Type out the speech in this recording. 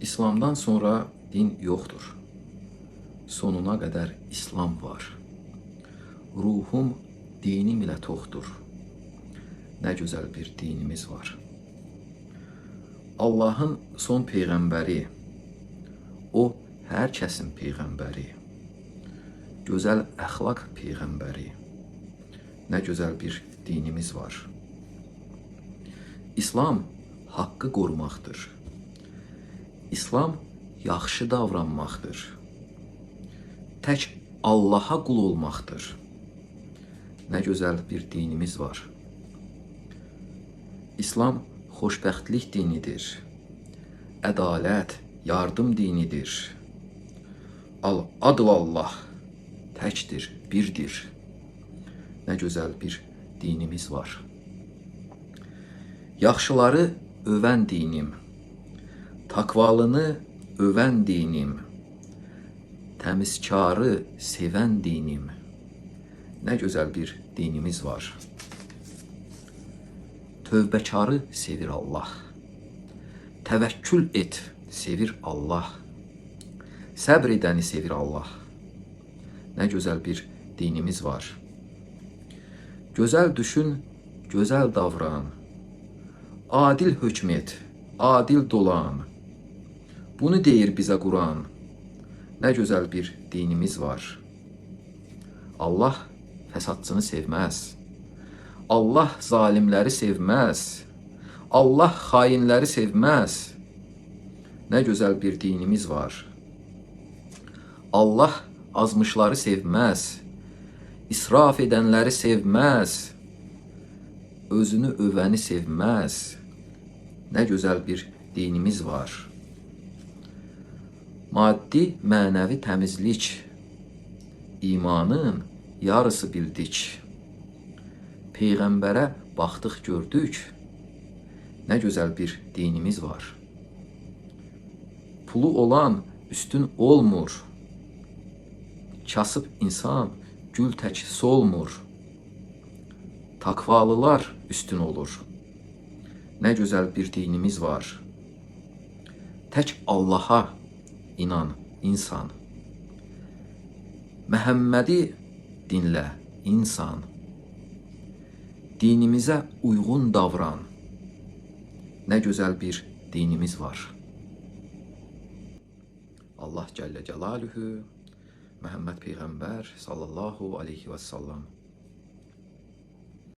İslamdan sonra din yoktur. Sonuna kadar İslam var. Ruhum dinim ile toxdur. Ne güzel bir dinimiz var. Allah'ın son peyğəmbəri, o hər kəsin peyğəmbəri. Gözəl əxlaq peyğəmbəri. Ne güzel bir dinimiz var. İslam haqqı qorumaqdır. İslam yaxşı davranmaqdır. Tək Allaha qul olmaqdır. Ne güzel bir dinimiz var. İslam xoşbəxtlik dinidir. Ədalət, yardım dinidir. Adı Allah təkdir, birdir. Ne güzel bir dinimiz var. Yaxşıları övən dinim, takvalını övən dinim, təmizkarı sevən dinim. Ne güzel bir dinimiz var. Tövbəkarı sevir Allah. Təvəkkül et, sevir Allah. Səbr edəni sevir Allah. Ne güzel bir dinimiz var. Güzel düşün, güzel davran. Adil hökm et, adil dolan. Bunu deyir bize Kur'an. Ne güzel bir dinimiz var. Allah fəsadçını sevməz. Allah zalimləri sevməz. Allah xainləri sevməz. Ne güzel bir dinimiz var. Allah azmışları sevməz. İsraf edənləri sevməz. Özünü övəni sevməz. Ne güzel bir dinimiz var. Maddi, mənəvi təmizlik. İmanın yarısı bildik. Peyğəmbərə baxdıq gördük. Ne güzel bir dinimiz var. Pulu olan üstün olmur. Kasıb insan gül tək solmur. Takvalılar üstün olur. Ne güzel bir dinimiz var. Tək Allaha inan insan. Məhəmmədi dinlə insan. Dinimizə uyğun davran. Ne güzel bir dinimiz var. Allah Celle Celaluhu, Məhəmməd Peyğəmbər sallallahu aleyhi və sallam.